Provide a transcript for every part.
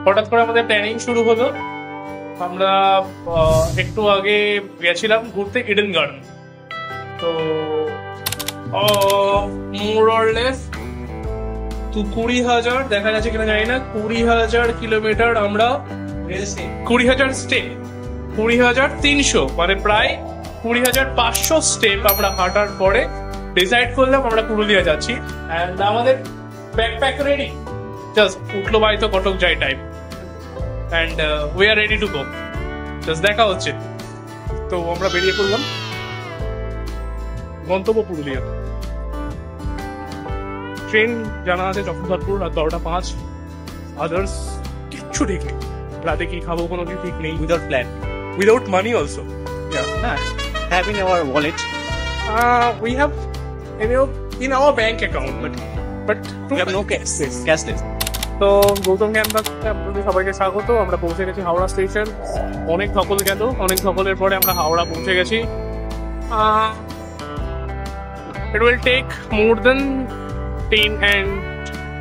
হঠাৎ করে আমাদের প্ল্যানিং শুরু হলো। আমরা একটু আগে গেছিলাম ঘুরতে ইডেন গার্ডেন। তো মোর অর লেস 20,000 দেখা যাচ্ছে কিনা জানি না, 20,000 কিলোমিটার আমরা 20,000 স্টেপ, 20,300 মানে প্রায় 20,500 স্টেপ আমরা হাঁটার পরে ডিসাইড করলাম আমরা পুরুলিয়া যাচ্ছি। অ্যান্ড আমাদের ব্যাকপ্যাক রেডি, জাস্ট উঠলো বাড়ি তো কটক যাই type. And we are ready to go, just দেখা হচ্ছে। তো আমরা বেরিয়ে পড়লাম, গন্তব্য পুরুলিয়া। ট্রেন জানা আছে চক্রধরপুর আর 10:05। আদার্স কিচ্ছু ঠিক নেই, রাতে কি খাবো কোনো কিছু ঠিক নেই। Without plan. Without money also. Have in our wallet. We have in our bank account, but We have no cashless. তো গৌতম ক্যাম্পাস আপনাদের সবাইকে স্বাগত। আমরা পৌঁছে গেছি হাওড়া স্টেশন। অনেক ধকল গেল, অনেক ধকলের পরে আমরা হাওড়া পৌঁছে গেছি। It will take more than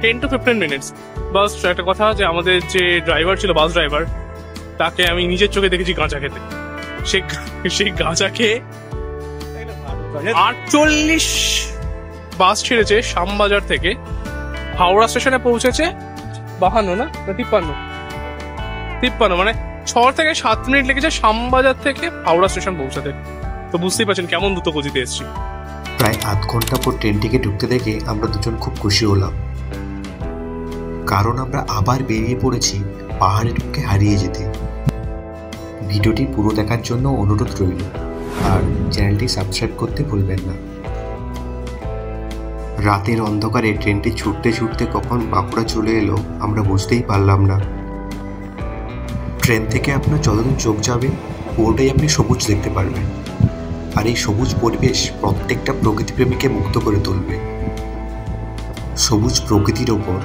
10 to 15 minutes. বাস একটা কথা যে আমাদের যে ড্রাইভার ছিল, বাস ড্রাইভার, তাকে আমি নিজের চোখে দেখেছি গাঁজা খেতে। সেই গাঁজা খেয়ে 48 বাস ছেড়েছে শ্যামবাজার থেকে, হাওড়া স্টেশনে পৌঁছেছে 52 না 53 মানে 6 থেকে 7 মিনিট লেগেছে শ্যামবাজার থেকে হাওড়া স্টেশন পৌঁছাতে। তো বুঝতেই পারছেন কেমন দ্রুত গতিতে এসেছি। প্রায় আধ ঘন্টা পর ট্রেনটিকে ঢুকতে দেখে আমরা দুজন খুব খুশি হলাম, কারণ আমরা আবার বেরিয়ে পড়েছি পাহাড়ের বুকে হারিয়ে যেতে। ভিডিওটি পুরো দেখার জন্য অনুরোধ রইল, আর চ্যানেলটি সাবস্ক্রাইব করতে ভুলবেন না। রাতের অন্ধকারে ট্রেনটি ছুটতে ছুটতে কখন বাঁকুড়া চলে এলো আমরা বুঝতেই পারলাম না। ট্রেন থেকে আপনার যতদিন চোখ যাবে পুরোটাই আপনি সবুজ দেখতে পারবেন, আর এই সবুজ পরিবেশ প্রত্যেকটা প্রকৃতিপ্রেমীকে মুগ্ধ করে তুলবে। সবুজ প্রকৃতির ওপর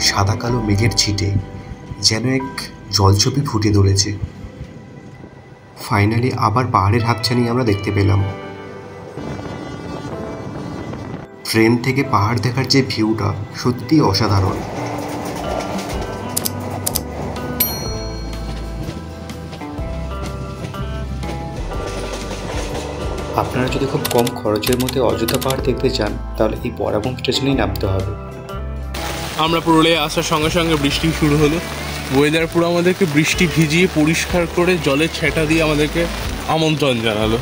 সাদা কালো মেঘের ছিটে যেন এক জলছবি ফুটে ধরেছে। ফাইনালি আবার পাহাড়ের হাতছানি আমরা দেখতে পেলাম। ট্রেন থেকে পাহাড় দেখার যে ভিউটা সত্যি অসাধারণ। আপনারা যদি খুব কম খরচের মধ্যে অযোধ্যা পাহাড় দেখতে চান তাহলে এই বরাবম স্টেশনেই নামতে হবে। আমরা পুরুলিয়া আসার সঙ্গে সঙ্গে বৃষ্টি শুরু হলো। ওয়েদার পুরো আমাদেরকে বৃষ্টি ভিজিয়ে পরিষ্কার করে জলের ছেটা দিয়ে আমাদেরকে আমন্ত্রণ জানালো।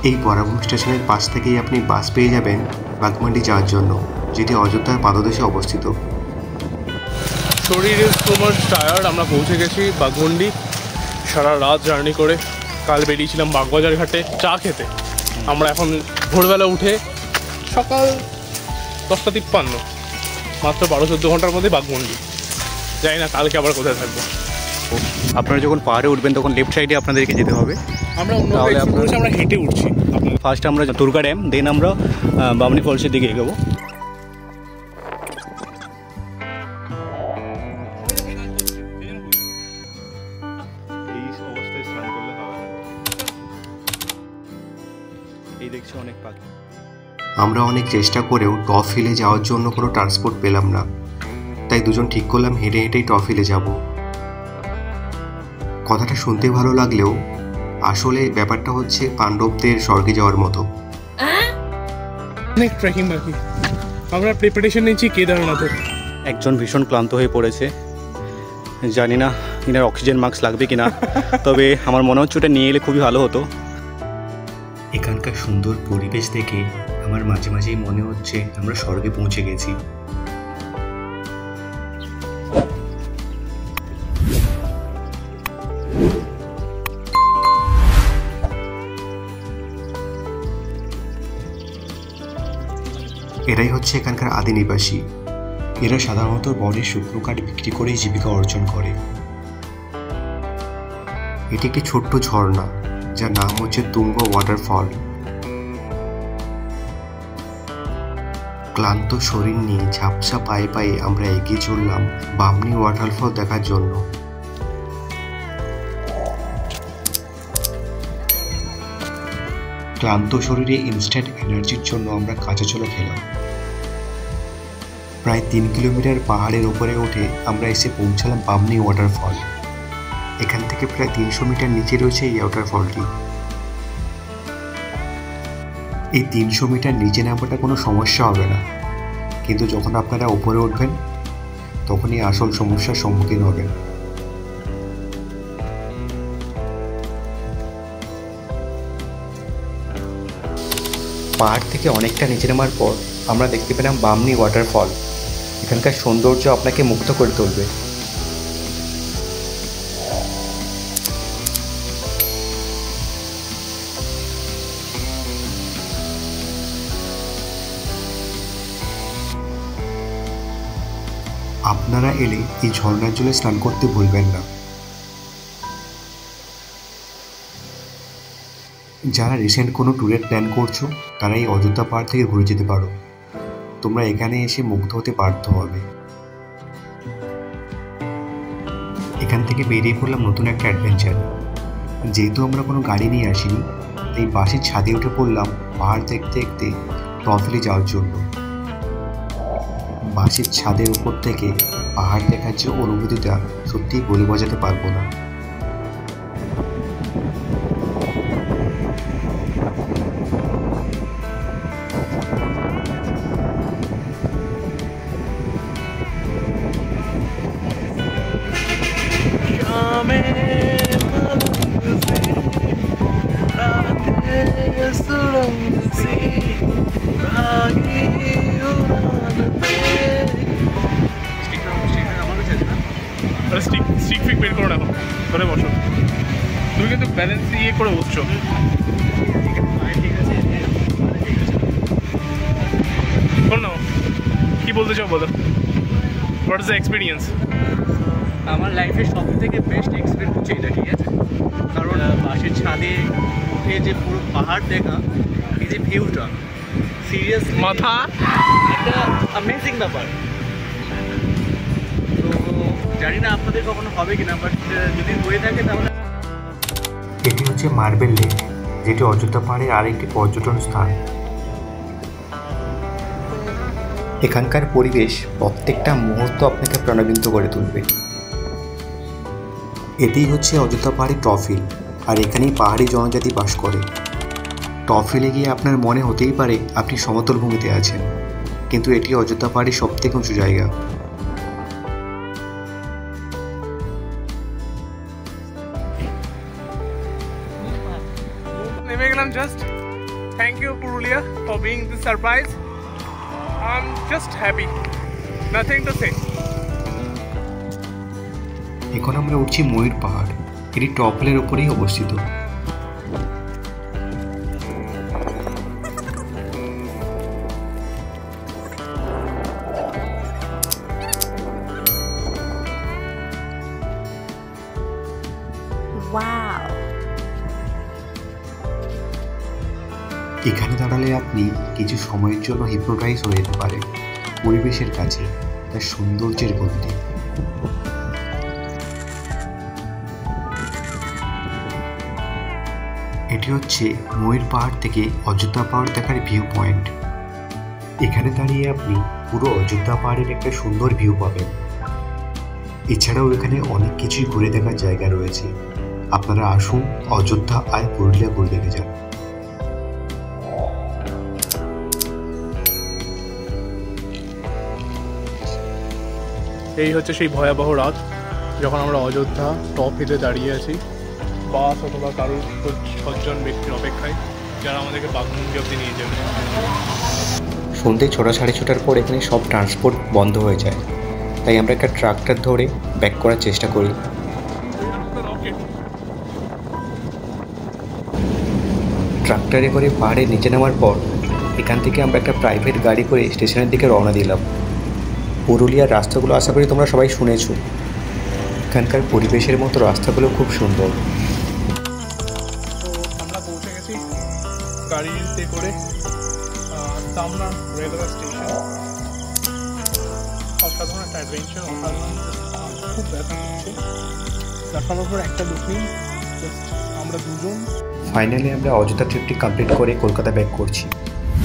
এই বরাবম স্টেশনের পাশ থেকেই আপনি বাস পেয়ে যাবেন বাগমান্ডি যাওয়ার জন্য, যেটি অযোধ্যার পাদদেশে অবস্থিত। শরীরে তোমার টায়ার্ড, আমরা পৌঁছে গেছি বাগমুন্ডি। সারা রাত জার্নি করে কাল বেরিয়েছিলাম বাগবাজার ঘাটে চা খেতে। আমরা এখন ভোরবেলা উঠে সকাল 10:53, মাত্র 12-14 ঘন্টার মধ্যে বাগমুন্ডি। জানি না কালকে আবার কোথায় থাকবো। আপনারা যখন পাহাড়ে উঠবেন তখন লেফট সাইডে আপনাদেরকে যেতে হবে। আমরা আমরা হেঁটে উঠছি। ফার্স্ট আমরা দুর্গা ড্যাম, দেন আমরা বামনি ফলসের দিকে এগোবো। এই দেখছি অনেক পাখি। আমরা অনেক চেষ্টা করেও টপ হিলে যাওয়ার জন্য কোনো ট্রান্সপোর্ট পেলাম না, তাই দুজন ঠিক করলাম হেঁটে হেঁটেই টপ হিলে যাব। কথাটা শুনতে ভালো লাগলেও আসলে ব্যাপারটা হচ্ছে পাণ্ডবদের স্বর্গে যাওয়ার মতো। অনেক ট্রেকিং বাকি, আমরা প্রিপারেশন নিচ্ছি কেদারনাথের। একজন ভীষণ ক্লান্ত হয়ে পড়েছে, জানি না এনার অক্সিজেন মাস্ক লাগবে কিনা, তবে আমার মনে হচ্ছে ওটা নিয়ে এলে খুবই ভালো হতো। এখানকার সুন্দর পরিবেশ দেখে আমার মাঝে মাঝেই মনে হচ্ছে আমরা স্বর্গে পৌঁছে গেছি। এরাই হচ্ছে এখানকার আদি নিবাসী। এরা সাধারণত বনের শুকনো কাঠ বিক্রি করেই জীবিকা অর্জন করে। এটি একটি ছোট্ট ঝর্ণা, যার নাম হচ্ছে তুঙ্গ ওয়াটারফল। ক্লান্ত শরীর নিয়ে ঝাপসা পায়ে পায়ে আমরা এগিয়ে চললাম বামনি ওয়াটারফল দেখার জন্য। ক্লান্ত শরীরে ইনস্ট্যান্ট এনার্জির জন্য আমরা কাঁচা ছোলা খেলাম। প্রায় 3 কিলোমিটার পাহাড়ের উপরে উঠে আমরা এসে পৌঁছালাম বামনি ওয়াটারফল। এখান থেকে প্রায় 300 মিটার নিচে রয়েছে এই ওয়াটারফলটি। এই 300 মিটার নিচে নামাটা কোনো সমস্যা হবে না, কিন্তু যখন আপনারা উপরে উঠবেন তখনই আসল সমস্যার সম্মুখীন হবেন। পাহাড় থেকে অনেকটা নিচে নামার পর আমরা দেখতে পেলাম বামনি ওয়াটারফল। এখানকার সৌন্দর্য আপনাকে মুগ্ধ করে তুলবে। আপনারা এলে এই ঝর্ণার জলে স্নান করতে ভুলবেন না। যারা রিসেন্ট কোনো ট্যুরের প্ল্যান করছো তারা এই অযোধ্যা পাহাড় থেকে ঘুরে যেতে পারো। তোমরা এখানে এসে মুগ্ধ হতে বাধ্য হবে। এখান থেকে বেরিয়ে পড়লাম নতুন একটা অ্যাডভেঞ্চার। যেহেতু আমরা কোনো গাড়ি নিয়ে আসিনি, তাই বাসের ছাদে উঠে পড়লাম পাহাড় দেখতে দেখতে টপ হিলে যাওয়ার জন্য। বাসের ছাদের উপর থেকে পাহাড় দেখার যে অনুভূতিটা সত্যিই বলে বোঝাতে পারবো না। স্টিক ফিক বের করো না, এখন ধরে বসো। তুমি কিন্তু ব্যালেন্স ইয়ে করে বসছো। শোনো, কি বলতে চাও বলো? What is the experience? আমার লাইফের সব থেকে বেস্ট এক্সপিরিয়েন্স হচ্ছে এটা, ঠিক আছে? কারণ বাসের ছাদে উঠে যে পুরো পাহাড় দেখা, এই যে ভিউটা, সিরিয়াসলি মাথা একটা অ্যামেজিং ব্যাপার। তো জানি না আপনাদের কখনো হবে কিনা, বাট যদি হয়ে থাকে তাহলে। এটি হচ্ছে মার্বেল লেক, যেটি অযোধ্যা পাহাড়ের আরেকটি পর্যটন স্থান। এখানকার পরিবেশ প্রত্যেকটা মুহূর্ত আপনাকে প্রাণবন্ত করে তুলবে। এটিই হচ্ছে অযোধ্যা পাহাড়ের টপ হিল, আর এখানেই পাহাড়ি জনজাতি বাস করে। টপ হিলে গিয়ে আপনার মনে হতেই পারে আপনি সমতল ভূমিতে আছেন, কিন্তু এটি অযোধ্যা পাহাড়ের সবথেকে উঁচু জায়গা। নেমে গেলাম just. Thank you Purulia for being this surprise. I am just happy, nothing to say. এখন আমরা উঠছি ময়ূর পাহাড়। এটি টপ হিলের উপরেই অবস্থিত। এখানে দাঁড়ালে আপনি কিছু সময়ের জন্য হিপনোটাইজ হয়ে যেতে পারেন পরিবেশের কাছে, তার সৌন্দর্যের গন্ধে। এটি হচ্ছে ময়ূর পাহাড় থেকে অযোধ্যা পাহাড় দেখার ভিউ পয়েন্ট। এখানে দাঁড়িয়ে আপনি পুরো অযোধ্যা পাহাড়ের একটা সুন্দর ভিউ পাবেন। এছাড়াও এখানে অনেক কিছুই ঘুরে দেখার জায়গা রয়েছে। আপনারা আসুন অযোধ্যা আর পুরুলিয়া ঘুরে দেখে যান। এই হচ্ছে সেই ভয়াবহ রাত যখন আমরা অযোধ্যা টপ হিলে দাঁড়িয়ে আছি, বাস অথবা কারোর 6জন ব্যক্তির অপেক্ষায়, যারা আমাদেরকে বাঘমুন্ডি অব্দি নিয়ে যাবে। সন্ধ্যে 6টা সাড়ে 6টার পর এখানে সব ট্রান্সপোর্ট বন্ধ হয়ে যায়, তাই আমরা একটা ট্রাক্টর ধরে ব্যাক করার চেষ্টা করি। ট্রাক্টরে করে পাহাড়ে নিচে নামার পর এখান থেকে আমরা একটা প্রাইভেট গাড়ি করে স্টেশনের দিকে রওনা দিলাম। পুরুলিয়ার রাস্তাগুলো আশা করি তোমরা সবাই শুনেছো। এখানকার পরিবেশের মতো রাস্তাগুলো খুব সুন্দর। আমরা পৌঁছে গেছি গাড়িতে করে সামনা রেলওয়ে স্টেশন। অসাধারণ একটা অ্যাডভেঞ্চার, অসাধারণ, খুব ব্যথা করছে। প্ল্যাটফর্মের উপর একটা লোক নেই, জাস্ট আমরা দুজন। ফাইনালি আমরা অযোধ্যা ট্রিপটি কমপ্লিট করে কলকাতা ব্যাক করছি।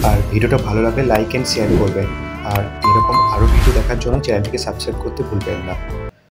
আর ভিডিওটা ভালো লাগলে লাইক অ্যান্ড শেয়ার করবেন। আর এরকম আরও ভিডিও দেখার জন্য চ্যানেলটিকে সাবস্ক্রাইব করতে ভুলবেন না।